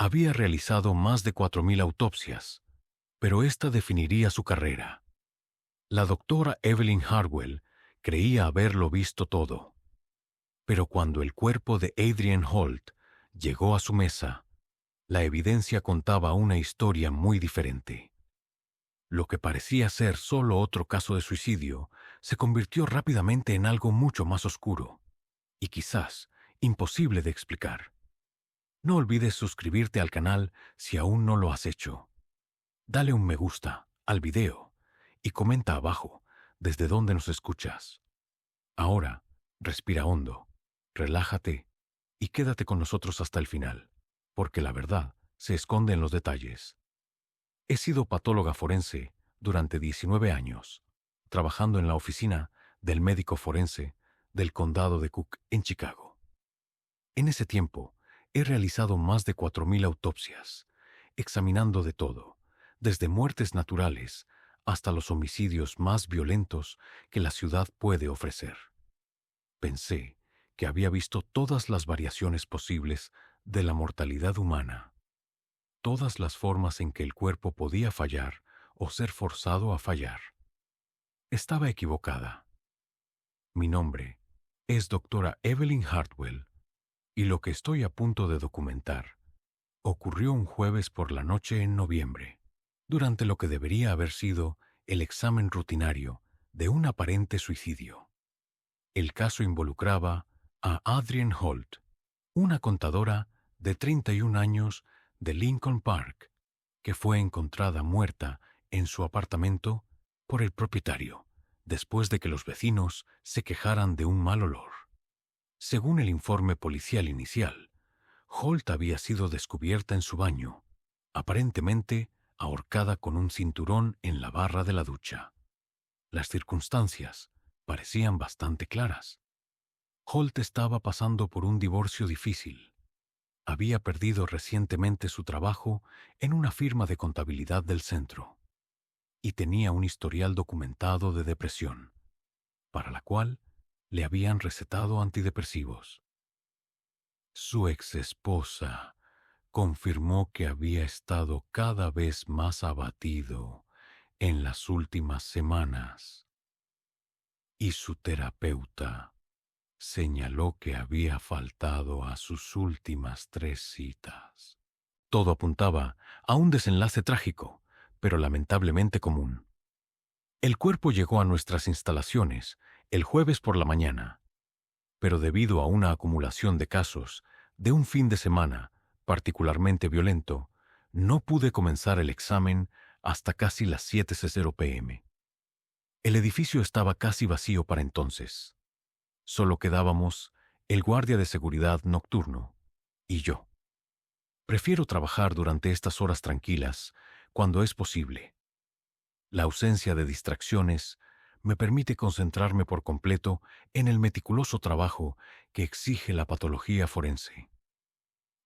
Había realizado más de 4.000 autopsias, pero esta definiría su carrera. La doctora Evelyn Hartwell creía haberlo visto todo. Pero cuando el cuerpo de Adrian Holt llegó a su mesa, la evidencia contaba una historia muy diferente. Lo que parecía ser solo otro caso de suicidio se convirtió rápidamente en algo mucho más oscuro y quizás imposible de explicar. No olvides suscribirte al canal si aún no lo has hecho. Dale un me gusta al video y comenta abajo desde dónde nos escuchas. Ahora, respira hondo, relájate y quédate con nosotros hasta el final, porque la verdad se esconde en los detalles. He sido patóloga forense durante 19 años, trabajando en la oficina del médico forense del condado de Cook en Chicago. En ese tiempo, he realizado más de 4.000 autopsias, examinando de todo, desde muertes naturales hasta los homicidios más violentos que la ciudad puede ofrecer. Pensé que había visto todas las variaciones posibles de la mortalidad humana, todas las formas en que el cuerpo podía fallar o ser forzado a fallar. Estaba equivocada. Mi nombre es doctora Evelyn Hartwell y lo que estoy a punto de documentar ocurrió un jueves por la noche en noviembre, durante lo que debería haber sido el examen rutinario de un aparente suicidio. El caso involucraba a Adrienne Holt, una contadora de 31 años de Lincoln Park, que fue encontrada muerta en su apartamento por el propietario, después de que los vecinos se quejaran de un mal olor. Según el informe policial inicial, Holt había sido descubierta en su baño, aparentemente ahorcada con un cinturón en la barra de la ducha. Las circunstancias parecían bastante claras. Holt estaba pasando por un divorcio difícil. Había perdido recientemente su trabajo en una firma de contabilidad del centro y tenía un historial documentado de depresión, para la cual le habían recetado antidepresivos. Su exesposa confirmó que había estado cada vez más abatido en las últimas semanas y su terapeuta señaló que había faltado a sus últimas 3 citas. Todo apuntaba a un desenlace trágico, pero lamentablemente común. El cuerpo llegó a nuestras instalaciones el jueves por la mañana, pero debido a una acumulación de casos de un fin de semana particularmente violento, no pude comenzar el examen hasta casi las 7:00 p.m. El edificio estaba casi vacío para entonces. Solo quedábamos el guardia de seguridad nocturno y yo. Prefiero trabajar durante estas horas tranquilas cuando es posible. La ausencia de distracciones me permite concentrarme por completo en el meticuloso trabajo que exige la patología forense.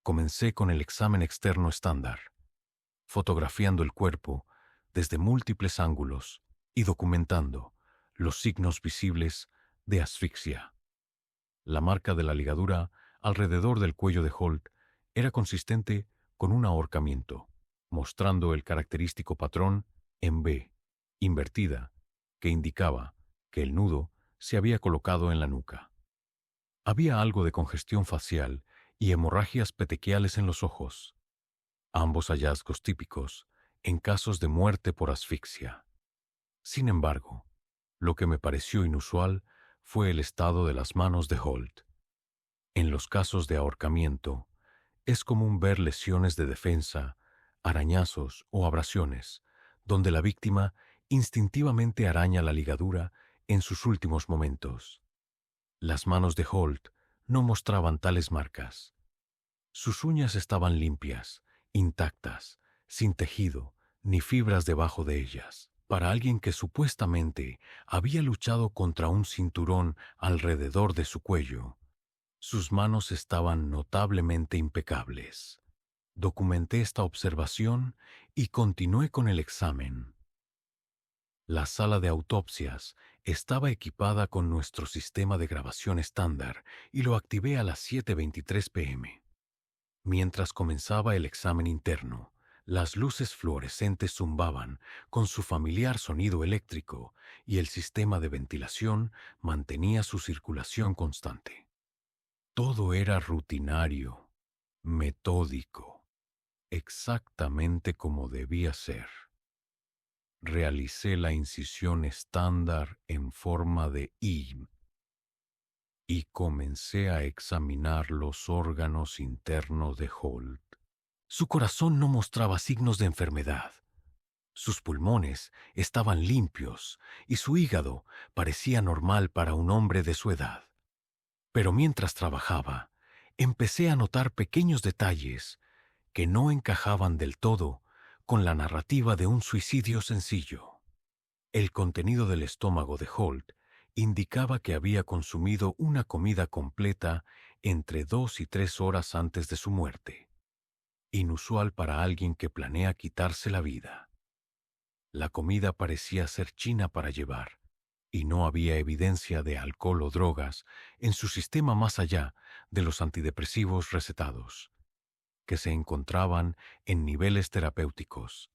Comencé con el examen externo estándar, fotografiando el cuerpo desde múltiples ángulos y documentando los signos visibles de asfixia. La marca de la ligadura alrededor del cuello de Holt era consistente con un ahorcamiento, mostrando el característico patrón en V, invertida, que indicaba que el nudo se había colocado en la nuca. Había algo de congestión facial y hemorragias petequiales en los ojos, ambos hallazgos típicos en casos de muerte por asfixia. Sin embargo, lo que me pareció inusual fue el estado de las manos de Holt. En los casos de ahorcamiento, es común ver lesiones de defensa, arañazos o abrasiones, donde la víctima instintivamente araña la ligadura en sus últimos momentos. Las manos de Holt no mostraban tales marcas. Sus uñas estaban limpias, intactas, sin tejido ni fibras debajo de ellas. Para alguien que supuestamente había luchado contra un cinturón alrededor de su cuello, sus manos estaban notablemente impecables. Documenté esta observación y continué con el examen. La sala de autopsias estaba equipada con nuestro sistema de grabación estándar y lo activé a las 7:23 p.m. Mientras comenzaba el examen interno, las luces fluorescentes zumbaban con su familiar sonido eléctrico y el sistema de ventilación mantenía su circulación constante. Todo era rutinario, metódico, exactamente como debía ser. Realicé la incisión estándar en forma de I y comencé a examinar los órganos internos de Holt. Su corazón no mostraba signos de enfermedad. Sus pulmones estaban limpios y su hígado parecía normal para un hombre de su edad. Pero mientras trabajaba, empecé a notar pequeños detalles que no encajaban del todo con la narrativa de un suicidio sencillo. El contenido del estómago de Holt indicaba que había consumido una comida completa entre 2 y 3 horas antes de su muerte, inusual para alguien que planea quitarse la vida. La comida parecía ser china para llevar, y no había evidencia de alcohol o drogas en su sistema más allá de los antidepresivos recetados, que se encontraban en niveles terapéuticos.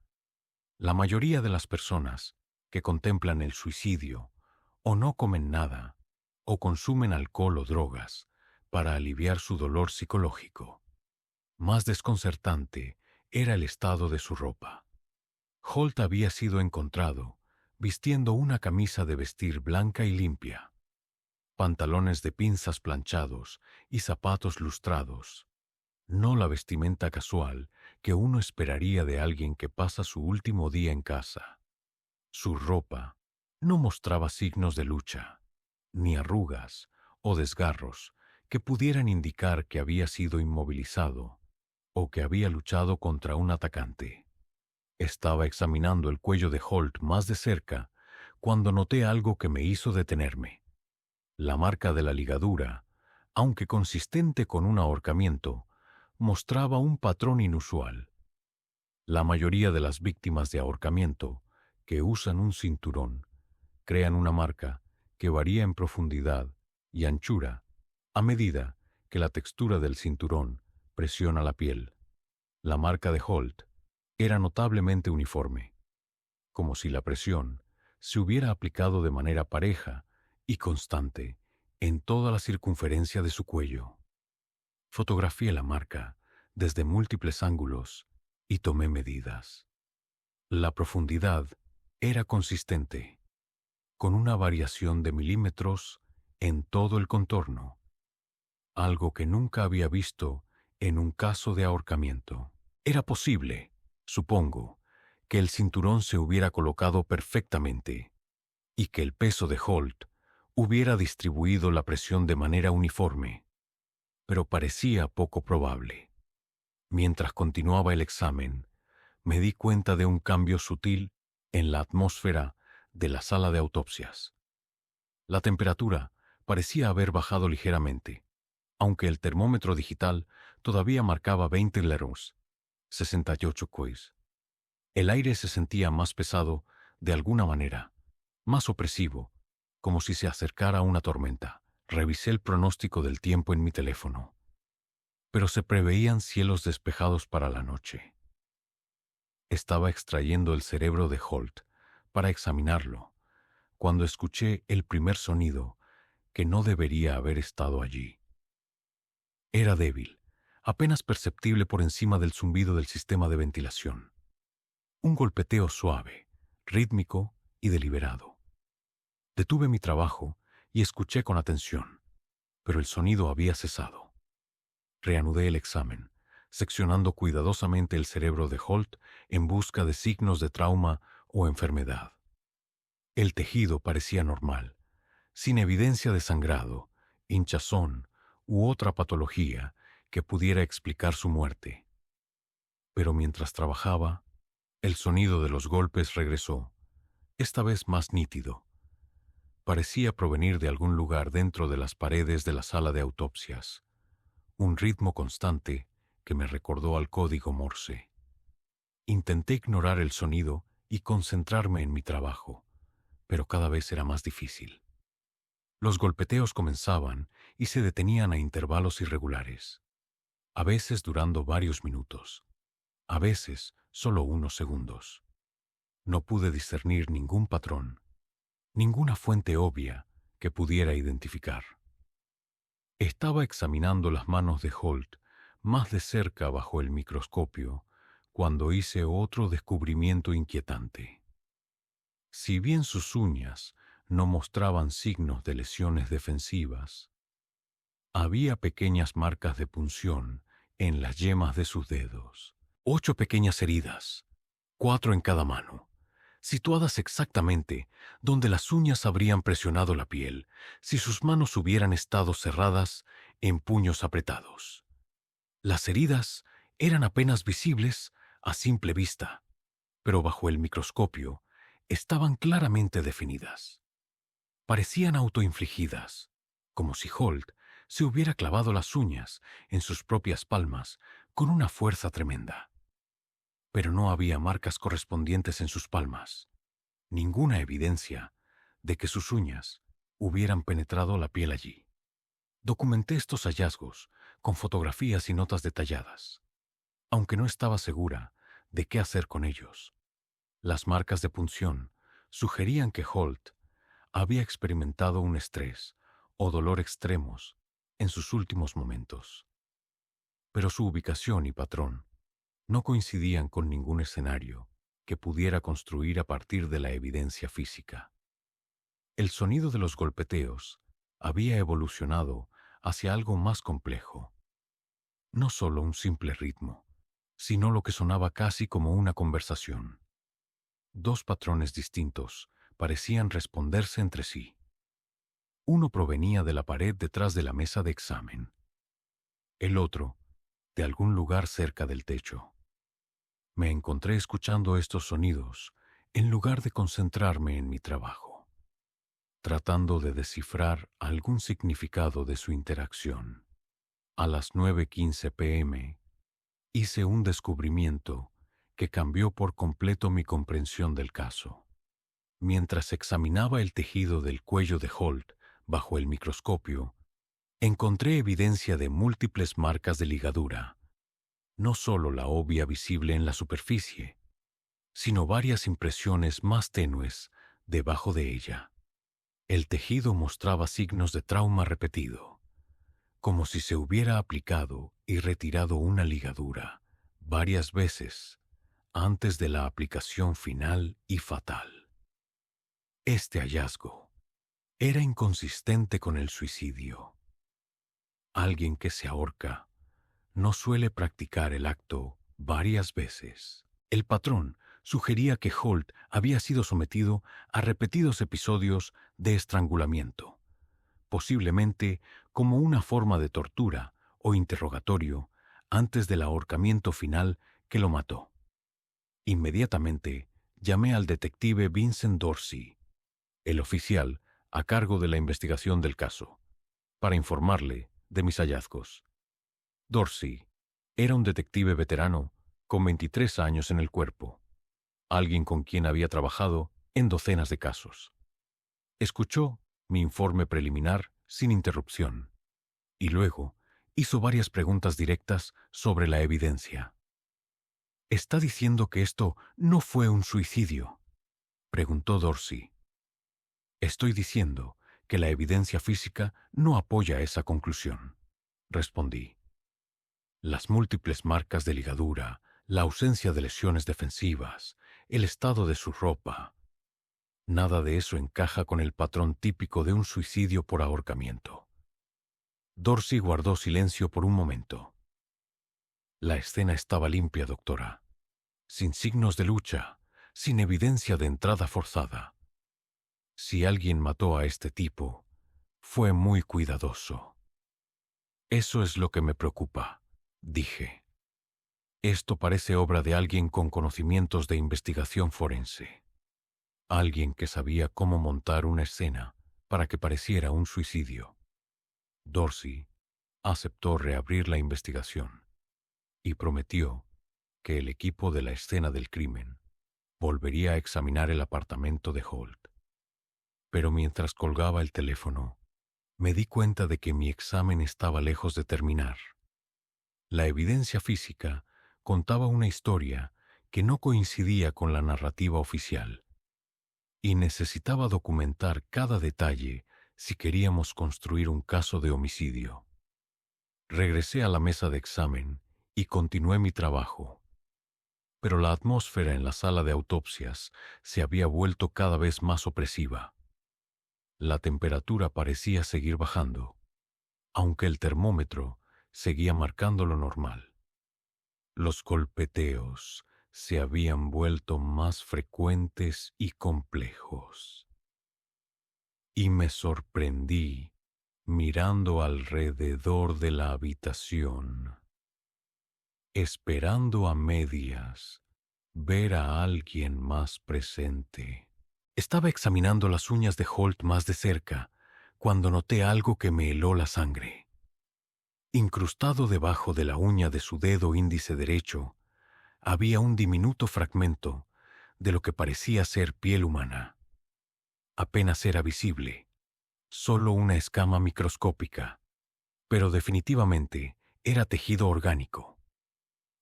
La mayoría de las personas que contemplan el suicidio o no comen nada o consumen alcohol o drogas para aliviar su dolor psicológico. Más desconcertante era el estado de su ropa. Holt había sido encontrado vistiendo una camisa de vestir blanca y limpia, pantalones de pinzas planchados y zapatos lustrados, no la vestimenta casual que uno esperaría de alguien que pasa su último día en casa. Su ropa no mostraba signos de lucha, ni arrugas o desgarros que pudieran indicar que había sido inmovilizado o que había luchado contra un atacante. Estaba examinando el cuello de Holt más de cerca cuando noté algo que me hizo detenerme. La marca de la ligadura, aunque consistente con un ahorcamiento, mostraba un patrón inusual. La mayoría de las víctimas de ahorcamiento que usan un cinturón crean una marca que varía en profundidad y anchura a medida que la textura del cinturón presiona la piel. La marca de Holt era notablemente uniforme, como si la presión se hubiera aplicado de manera pareja y constante en toda la circunferencia de su cuello. Fotografié la marca desde múltiples ángulos y tomé medidas. La profundidad era consistente, con una variación de milímetros en todo el contorno, algo que nunca había visto en un caso de ahorcamiento. Era posible, supongo, que el cinturón se hubiera colocado perfectamente y que el peso de Holt hubiera distribuido la presión de manera uniforme, pero parecía poco probable. Mientras continuaba el examen, me di cuenta de un cambio sutil en la atmósfera de la sala de autopsias. La temperatura parecía haber bajado ligeramente, aunque el termómetro digital todavía marcaba 20 grados, 68 Ks. El aire se sentía más pesado de alguna manera, más opresivo, como si se acercara una tormenta. Revisé el pronóstico del tiempo en mi teléfono, pero se preveían cielos despejados para la noche. Estaba extrayendo el cerebro de Holt para examinarlo, cuando escuché el primer sonido que no debería haber estado allí. Era débil, apenas perceptible por encima del zumbido del sistema de ventilación. Un golpeteo suave, rítmico y deliberado. Detuve mi trabajo y escuché con atención, pero el sonido había cesado. Reanudé el examen, seccionando cuidadosamente el cerebro de Holt en busca de signos de trauma o enfermedad. El tejido parecía normal, sin evidencia de sangrado, hinchazón u otra patología que pudiera explicar su muerte. Pero mientras trabajaba, el sonido de los golpes regresó, esta vez más nítido. Parecía provenir de algún lugar dentro de las paredes de la sala de autopsias, un ritmo constante que me recordó al código Morse. Intenté ignorar el sonido y concentrarme en mi trabajo, pero cada vez era más difícil. Los golpeteos comenzaban y se detenían a intervalos irregulares. a veces durando varios minutos, a veces solo unos segundos. No pude discernir ningún patrón, ninguna fuente obvia que pudiera identificar. Estaba examinando las manos de Holt más de cerca bajo el microscopio cuando hice otro descubrimiento inquietante. Si bien sus uñas no mostraban signos de lesiones defensivas, había pequeñas marcas de punción en las yemas de sus dedos. 8 pequeñas heridas, 4 en cada mano, situadas exactamente donde las uñas habrían presionado la piel si sus manos hubieran estado cerradas en puños apretados. Las heridas eran apenas visibles a simple vista, pero bajo el microscopio estaban claramente definidas. Parecían autoinfligidas, como si Holt se hubiera clavado las uñas en sus propias palmas con una fuerza tremenda. Pero no había marcas correspondientes en sus palmas, ninguna evidencia de que sus uñas hubieran penetrado la piel allí. Documenté estos hallazgos con fotografías y notas detalladas, aunque no estaba segura de qué hacer con ellos. Las marcas de punción sugerían que Holt había experimentado un estrés o dolor extremos en sus últimos momentos. Pero su ubicación y patrón no coincidían con ningún escenario que pudiera construir a partir de la evidencia física. El sonido de los golpeteos había evolucionado hacia algo más complejo. No solo un simple ritmo, sino lo que sonaba casi como una conversación. 2 patrones distintos parecían responderse entre sí. Uno provenía de la pared detrás de la mesa de examen. El otro, de algún lugar cerca del techo. Me encontré escuchando estos sonidos en lugar de concentrarme en mi trabajo, tratando de descifrar algún significado de su interacción. A las 9:15 p.m. hice un descubrimiento que cambió por completo mi comprensión del caso. Mientras examinaba el tejido del cuello de Holt bajo el microscopio, encontré evidencia de múltiples marcas de ligadura, no solo la obvia visible en la superficie, sino varias impresiones más tenues debajo de ella. El tejido mostraba signos de trauma repetido, como si se hubiera aplicado y retirado una ligadura varias veces antes de la aplicación final y fatal. Este hallazgo era inconsistente con el suicidio. Alguien que se ahorca no suele practicar el acto varias veces. El patrón sugería que Holt había sido sometido a repetidos episodios de estrangulamiento, posiblemente como una forma de tortura o interrogatorio antes del ahorcamiento final que lo mató. Inmediatamente llamé al detective Vincent Dorsey, el oficial a cargo de la investigación del caso, para informarle de mis hallazgos. Dorsey era un detective veterano con 23 años en el cuerpo, alguien con quien había trabajado en docenas de casos. Escuchó mi informe preliminar sin interrupción y luego hizo varias preguntas directas sobre la evidencia. ¿Está diciendo que esto no fue un suicidio?, preguntó Dorsey. Estoy diciendo que la evidencia física no apoya esa conclusión, respondí. Las múltiples marcas de ligadura, la ausencia de lesiones defensivas, el estado de su ropa. Nada de eso encaja con el patrón típico de un suicidio por ahorcamiento. Dorsey guardó silencio por un momento. La escena estaba limpia, doctora, sin signos de lucha, sin evidencia de entrada forzada. Si alguien mató a este tipo, fue muy cuidadoso. Eso es lo que me preocupa, dije. Esto parece obra de alguien con conocimientos de investigación forense. Alguien que sabía cómo montar una escena para que pareciera un suicidio. Dorsey aceptó reabrir la investigación y prometió que el equipo de la escena del crimen volvería a examinar el apartamento de Holt. Pero mientras colgaba el teléfono, me di cuenta de que mi examen estaba lejos de terminar. La evidencia física contaba una historia que no coincidía con la narrativa oficial, y necesitaba documentar cada detalle si queríamos construir un caso de homicidio. Regresé a la mesa de examen y continué mi trabajo, pero la atmósfera en la sala de autopsias se había vuelto cada vez más opresiva. La temperatura parecía seguir bajando, aunque el termómetro seguía marcando lo normal. Los golpeteos se habían vuelto más frecuentes y complejos. Y me sorprendí mirando alrededor de la habitación, esperando a medias ver a alguien más presente. Estaba examinando las uñas de Holt más de cerca cuando noté algo que me heló la sangre. Incrustado debajo de la uña de su dedo índice derecho, había un diminuto fragmento de lo que parecía ser piel humana. Apenas era visible, solo una escama microscópica, pero definitivamente era tejido orgánico.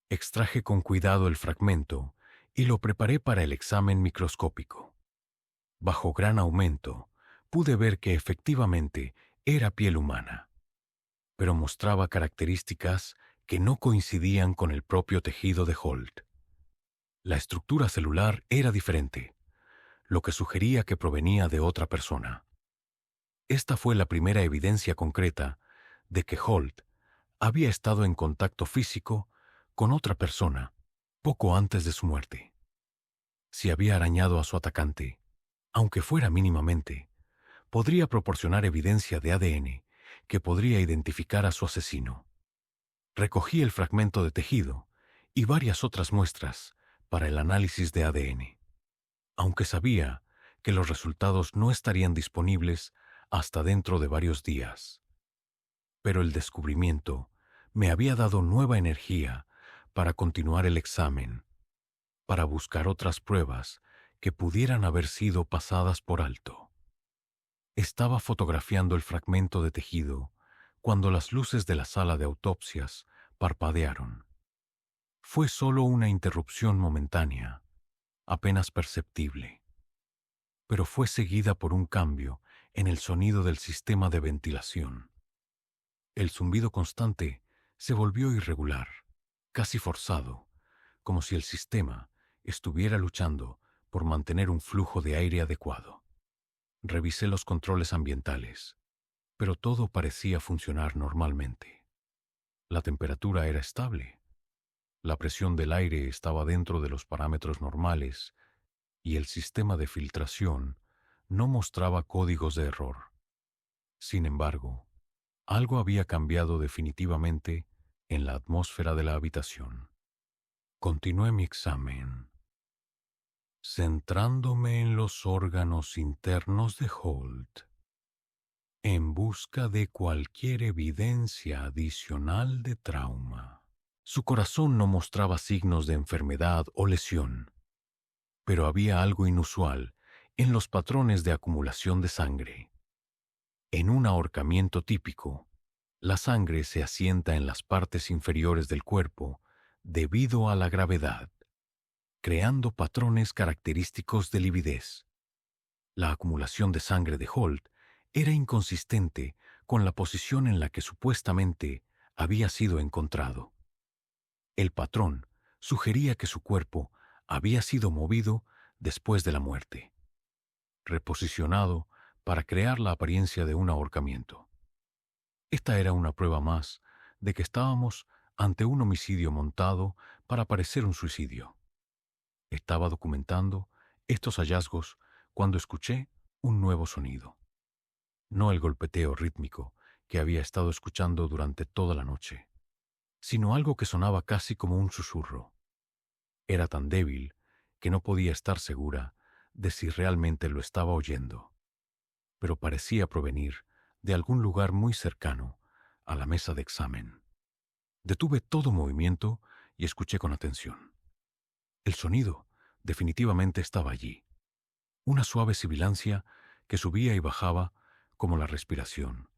Extraje con cuidado el fragmento y lo preparé para el examen microscópico. Bajo gran aumento, pude ver que efectivamente era piel humana, pero mostraba características que no coincidían con el propio tejido de Holt. La estructura celular era diferente, lo que sugería que provenía de otra persona. Esta fue la primera evidencia concreta de que Holt había estado en contacto físico con otra persona poco antes de su muerte. Si había arañado a su atacante, aunque fuera mínimamente, podría proporcionar evidencia de ADN que podría identificar a su asesino. Recogí el fragmento de tejido y varias otras muestras para el análisis de ADN, aunque sabía que los resultados no estarían disponibles hasta dentro de varios días. Pero el descubrimiento me había dado nueva energía para continuar el examen, para buscar otras pruebas que pudieran haber sido pasadas por alto. Estaba fotografiando el fragmento de tejido cuando las luces de la sala de autopsias parpadearon. Fue solo una interrupción momentánea, apenas perceptible, pero fue seguida por un cambio en el sonido del sistema de ventilación. El zumbido constante se volvió irregular, casi forzado, como si el sistema estuviera luchando por mantener un flujo de aire adecuado. Revisé los controles ambientales, pero todo parecía funcionar normalmente. La temperatura era estable, la presión del aire estaba dentro de los parámetros normales y el sistema de filtración no mostraba códigos de error. Sin embargo, algo había cambiado definitivamente en la atmósfera de la habitación. Continué mi examen, centrándome en los órganos internos de Holt, en busca de cualquier evidencia adicional de trauma. Su corazón no mostraba signos de enfermedad o lesión, pero había algo inusual en los patrones de acumulación de sangre. En un ahorcamiento típico, la sangre se asienta en las partes inferiores del cuerpo debido a la gravedad, creando patrones característicos de lividez. La acumulación de sangre de Holt era inconsistente con la posición en la que supuestamente había sido encontrado. El patrón sugería que su cuerpo había sido movido después de la muerte, reposicionado para crear la apariencia de un ahorcamiento. Esta era una prueba más de que estábamos ante un homicidio montado para parecer un suicidio. Estaba documentando estos hallazgos cuando escuché un nuevo sonido. No el golpeteo rítmico que había estado escuchando durante toda la noche, sino algo que sonaba casi como un susurro. Era tan débil que no podía estar segura de si realmente lo estaba oyendo, pero parecía provenir de algún lugar muy cercano a la mesa de examen. Detuve todo movimiento y escuché con atención. El sonido definitivamente estaba allí, una suave sibilancia que subía y bajaba como la respiración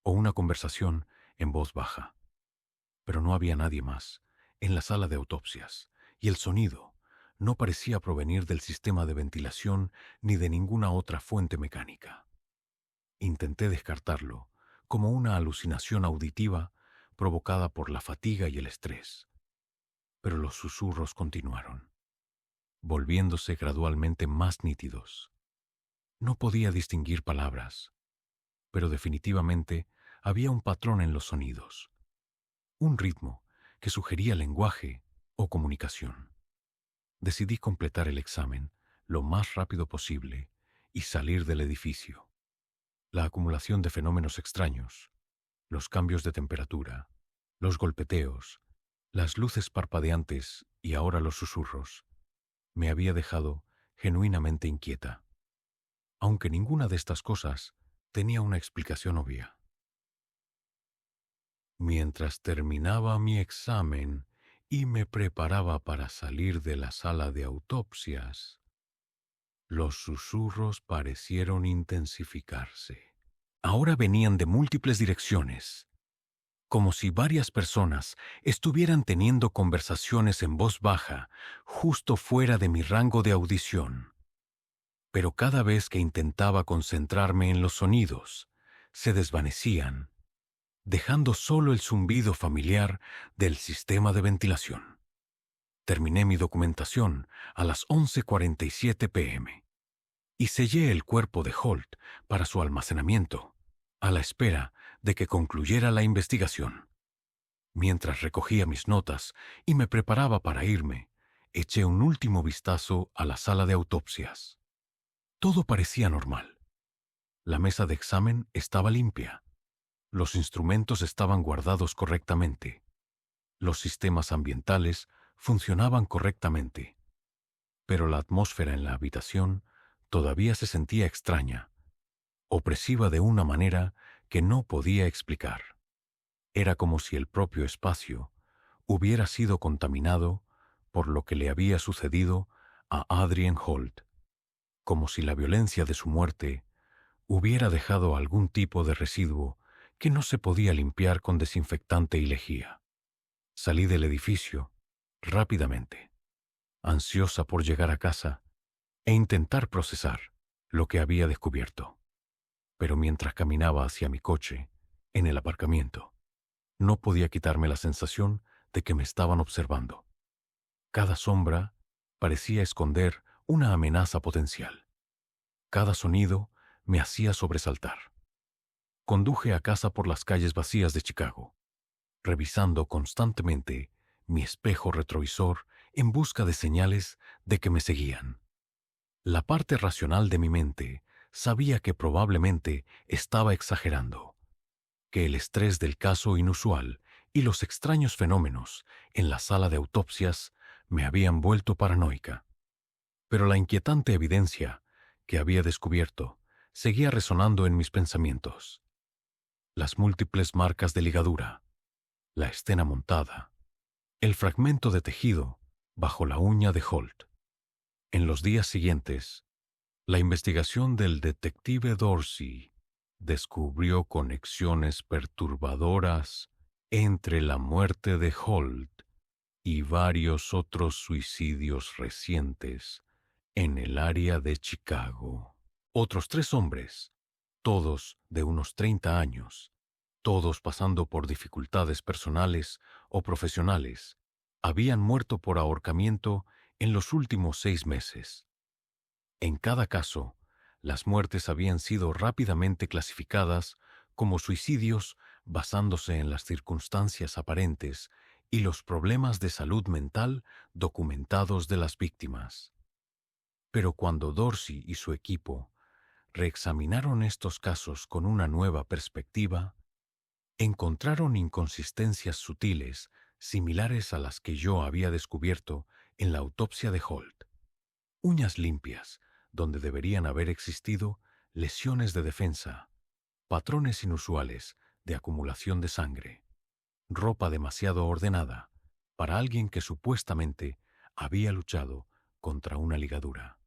o una conversación en voz baja. Pero no había nadie más en la sala de autopsias, y el sonido no parecía provenir del sistema de ventilación ni de ninguna otra fuente mecánica. Intenté descartarlo como una alucinación auditiva provocada por la fatiga y el estrés, pero los susurros continuaron, volviéndose gradualmente más nítidos. No podía distinguir palabras, pero definitivamente había un patrón en los sonidos, un ritmo que sugería lenguaje o comunicación. Decidí completar el examen lo más rápido posible y salir del edificio. La acumulación de fenómenos extraños, los cambios de temperatura, los golpeteos, las luces parpadeantes y ahora los susurros, me había dejado genuinamente inquieta, aunque ninguna de estas cosas tenía una explicación obvia. Mientras terminaba mi examen y me preparaba para salir de la sala de autopsias, los susurros parecieron intensificarse. Ahora venían de múltiples direcciones, como si varias personas estuvieran teniendo conversaciones en voz baja justo fuera de mi rango de audición. Pero cada vez que intentaba concentrarme en los sonidos, se desvanecían, dejando solo el zumbido familiar del sistema de ventilación. Terminé mi documentación a las 11:47 p.m. y sellé el cuerpo de Holt para su almacenamiento, a la espera de que concluyera la investigación. Mientras recogía mis notas y me preparaba para irme, eché un último vistazo a la sala de autopsias. Todo parecía normal. La mesa de examen estaba limpia. Los instrumentos estaban guardados correctamente. Los sistemas ambientales funcionaban correctamente. Pero la atmósfera en la habitación todavía se sentía extraña, opresiva de una manera que no podía explicar. Era como si el propio espacio hubiera sido contaminado por lo que le había sucedido a Adrian Holt, como si la violencia de su muerte hubiera dejado algún tipo de residuo que no se podía limpiar con desinfectante y lejía. Salí del edificio rápidamente, ansiosa por llegar a casa e intentar procesar lo que había descubierto. Pero mientras caminaba hacia mi coche, en el aparcamiento, no podía quitarme la sensación de que me estaban observando. Cada sombra parecía esconder una amenaza potencial. Cada sonido me hacía sobresaltar. Conduje a casa por las calles vacías de Chicago, revisando constantemente mi espejo retrovisor en busca de señales de que me seguían. La parte racional de mi mente sabía que probablemente estaba exagerando, que el estrés del caso inusual y los extraños fenómenos en la sala de autopsias me habían vuelto paranoica. Pero la inquietante evidencia que había descubierto seguía resonando en mis pensamientos. Las múltiples marcas de ligadura, la estena montada, el fragmento de tejido bajo la uña de Holt. En los días siguientes, la investigación del detective Dorsey descubrió conexiones perturbadoras entre la muerte de Holt y varios otros suicidios recientes en el área de Chicago. Otros 3 hombres, todos de unos 30 años, todos pasando por dificultades personales o profesionales, habían muerto por ahorcamiento en los últimos 6 meses. En cada caso, las muertes habían sido rápidamente clasificadas como suicidios basándose en las circunstancias aparentes y los problemas de salud mental documentados de las víctimas. Pero cuando Dorsey y su equipo reexaminaron estos casos con una nueva perspectiva, encontraron inconsistencias sutiles similares a las que yo había descubierto en la autopsia de Holt. Uñas limpias, donde deberían haber existido lesiones de defensa, patrones inusuales de acumulación de sangre, ropa demasiado ordenada para alguien que supuestamente había luchado contra una ligadura.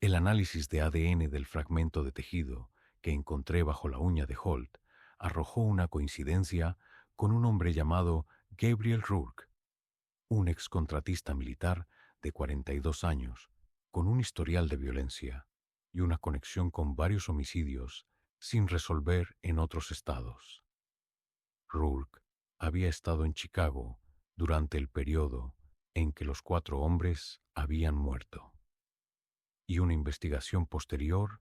El análisis de ADN del fragmento de tejido que encontré bajo la uña de Holt arrojó una coincidencia con un hombre llamado Gabriel Rourke, un excontratista militar de 42 años, con un historial de violencia y una conexión con varios homicidios sin resolver en otros estados. Rourke había estado en Chicago durante el periodo en que los 4 hombres habían muerto, y una investigación posterior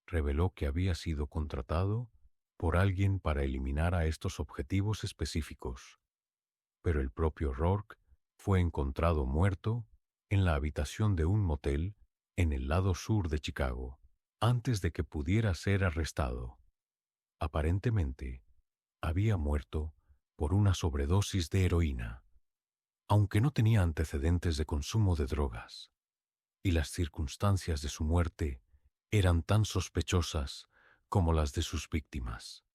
reveló que había sido contratado por alguien para eliminar a estos objetivos específicos, pero el propio Rourke fue encontrado muerto en la habitación de un motel en el lado sur de Chicago, antes de que pudiera ser arrestado. Aparentemente, había muerto por una sobredosis de heroína, aunque no tenía antecedentes de consumo de drogas, y las circunstancias de su muerte eran tan sospechosas como las de sus víctimas.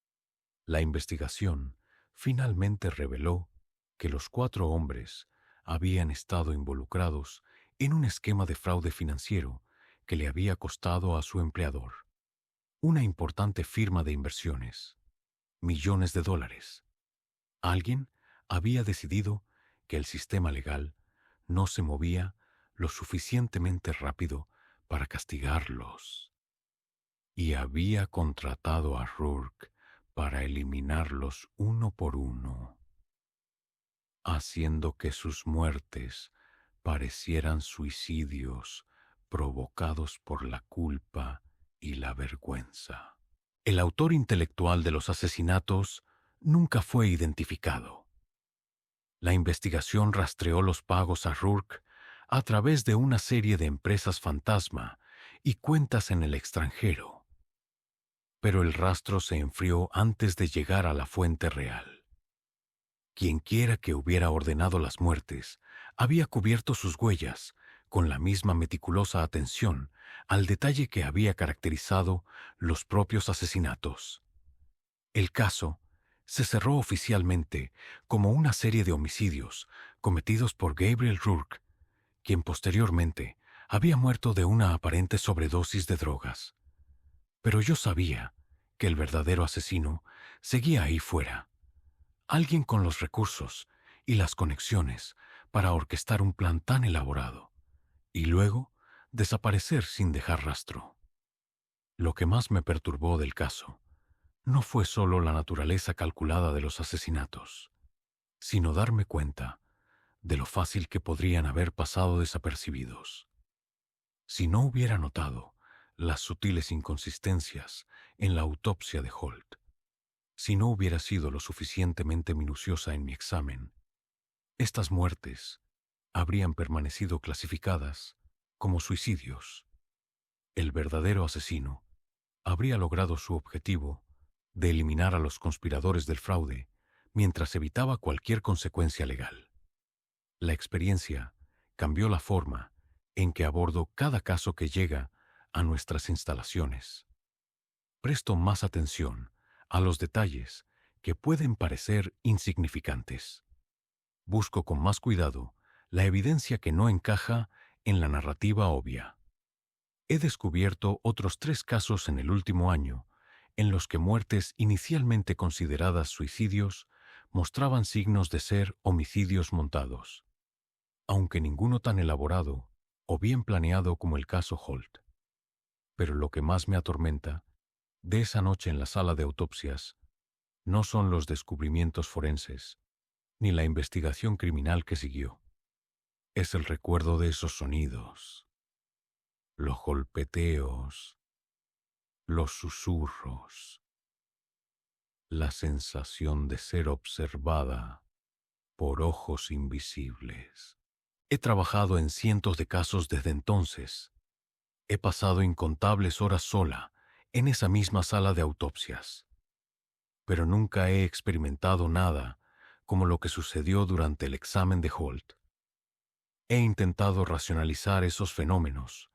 La investigación finalmente reveló que los 4 hombres habían estado involucrados en un esquema de fraude financiero que le había costado a su empleador, una importante firma de inversiones, millones de dólares. Alguien había decidido que el sistema legal no se movía lo suficientemente rápido para castigarlos, y había contratado a Rourke para eliminarlos uno por uno, haciendo que sus muertes parecieran suicidios provocados por la culpa y la vergüenza. El autor intelectual de los asesinatos nunca fue identificado. La investigación rastreó los pagos a Rourke a través de una serie de empresas fantasma y cuentas en el extranjero, pero el rastro se enfrió antes de llegar a la fuente real. Quienquiera que hubiera ordenado las muertes había cubierto sus huellas con la misma meticulosa atención al detalle que había caracterizado los propios asesinatos. El caso se cerró oficialmente como una serie de homicidios cometidos por Gabriel Rourke, quien posteriormente había muerto de una aparente sobredosis de drogas. Pero yo sabía que el verdadero asesino seguía ahí fuera, alguien con los recursos y las conexiones para orquestar un plan tan elaborado, y luego desaparecer sin dejar rastro. Lo que más me perturbó del caso no fue solo la naturaleza calculada de los asesinatos, sino darme cuenta de lo fácil que podrían haber pasado desapercibidos. Si no hubiera notado las sutiles inconsistencias en la autopsia de Holt, si no hubiera sido lo suficientemente minuciosa en mi examen, estas muertes habrían permanecido clasificadas como suicidios. El verdadero asesino habría logrado su objetivo de eliminar a los conspiradores del fraude mientras evitaba cualquier consecuencia legal. La experiencia cambió la forma en que abordo cada caso que llega a nuestras instalaciones. Presto más atención a los detalles que pueden parecer insignificantes. Busco con más cuidado la evidencia que no encaja en la narrativa obvia. He descubierto otros 3 casos en el último año en los que muertes inicialmente consideradas suicidios mostraban signos de ser homicidios montados, aunque ninguno tan elaborado o bien planeado como el caso Holt. Pero lo que más me atormenta de esa noche en la sala de autopsias no son los descubrimientos forenses, ni la investigación criminal que siguió. Es el recuerdo de esos sonidos, los golpeteos, los susurros, la sensación de ser observada por ojos invisibles. He trabajado en cientos de casos desde entonces. He pasado incontables horas sola en esa misma sala de autopsias, pero nunca he experimentado nada como lo que sucedió durante el examen de Holt. He intentado racionalizar esos fenómenos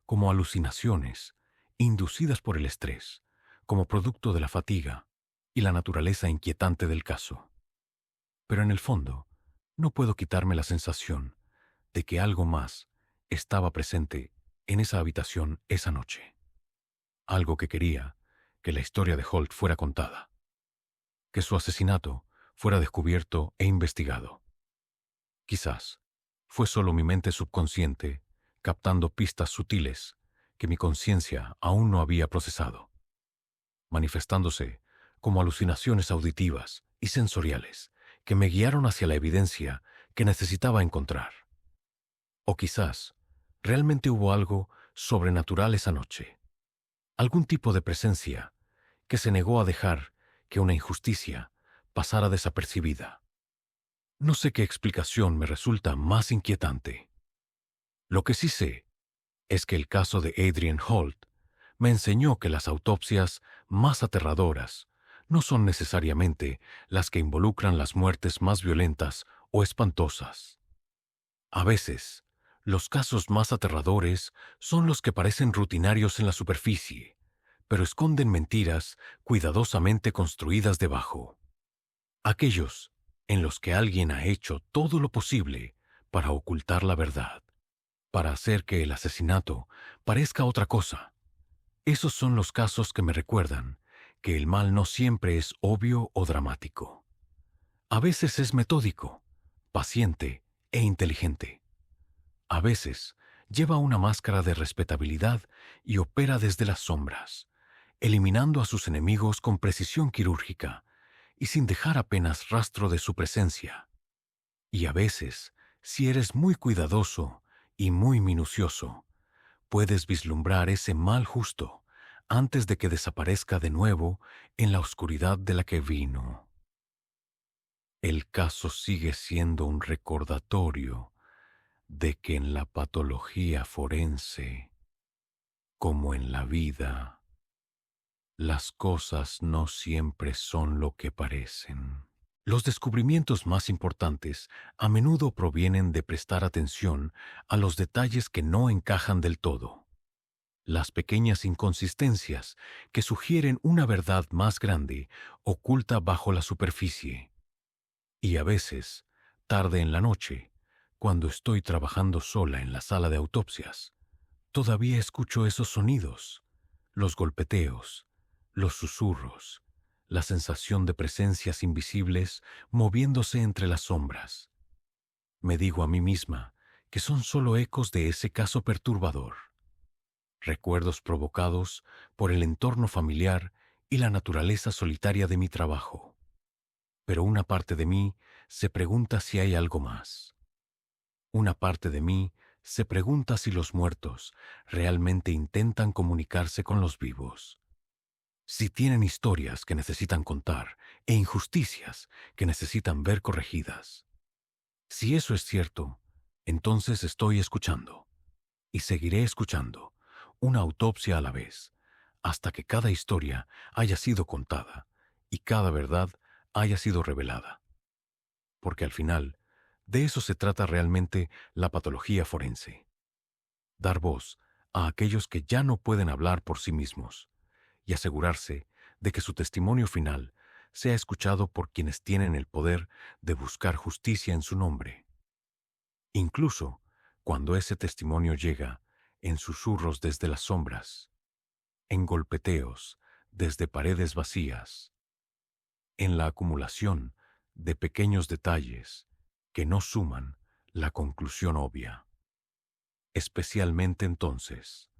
como alucinaciones inducidas por el estrés, como producto de la fatiga y la naturaleza inquietante del caso. Pero en el fondo, no puedo quitarme la sensación de que algo más estaba presente en esa habitación esa noche. Algo que quería que la historia de Holt fuera contada, que su asesinato fuera descubierto e investigado. Quizás fue solo mi mente subconsciente captando pistas sutiles que mi conciencia aún no había procesado, manifestándose como alucinaciones auditivas y sensoriales que me guiaron hacia la evidencia que necesitaba encontrar. O quizás realmente hubo algo sobrenatural esa noche, algún tipo de presencia que se negó a dejar que una injusticia pasara desapercibida. No sé qué explicación me resulta más inquietante. Lo que sí sé es que el caso de Adrian Holt me enseñó que las autopsias más aterradoras no son necesariamente las que involucran las muertes más violentas o espantosas. A veces, los casos más aterradores son los que parecen rutinarios en la superficie, pero esconden mentiras cuidadosamente construidas debajo. Aquellos en los que alguien ha hecho todo lo posible para ocultar la verdad, para hacer que el asesinato parezca otra cosa. Esos son los casos que me recuerdan que el mal no siempre es obvio o dramático. A veces es metódico, paciente e inteligente. A veces lleva una máscara de respetabilidad y opera desde las sombras, eliminando a sus enemigos con precisión quirúrgica y sin dejar apenas rastro de su presencia. Y a veces, si eres muy cuidadoso y muy minucioso, puedes vislumbrar ese mal justo antes de que desaparezca de nuevo en la oscuridad de la que vino. El caso sigue siendo un recordatorio de que en la patología forense, como en la vida, las cosas no siempre son lo que parecen. Los descubrimientos más importantes a menudo provienen de prestar atención a los detalles que no encajan del todo, las pequeñas inconsistencias que sugieren una verdad más grande oculta bajo la superficie. Y a veces, tarde en la noche, cuando estoy trabajando sola en la sala de autopsias, todavía escucho esos sonidos, los golpeteos, los susurros, la sensación de presencias invisibles moviéndose entre las sombras. Me digo a mí misma que son solo ecos de ese caso perturbador, recuerdos provocados por el entorno familiar y la naturaleza solitaria de mi trabajo. Pero una parte de mí se pregunta si hay algo más. Una parte de mí se pregunta si los muertos realmente intentan comunicarse con los vivos, si tienen historias que necesitan contar e injusticias que necesitan ver corregidas. Si eso es cierto, entonces estoy escuchando, y seguiré escuchando, una autopsia a la vez, hasta que cada historia haya sido contada y cada verdad haya sido revelada. Porque al final, de eso se trata realmente la patología forense. Dar voz a aquellos que ya no pueden hablar por sí mismos y asegurarse de que su testimonio final sea escuchado por quienes tienen el poder de buscar justicia en su nombre. Incluso cuando ese testimonio llega en susurros desde las sombras, en golpeteos desde paredes vacías, en la acumulación de pequeños detalles que no suman la conclusión obvia. Especialmente entonces,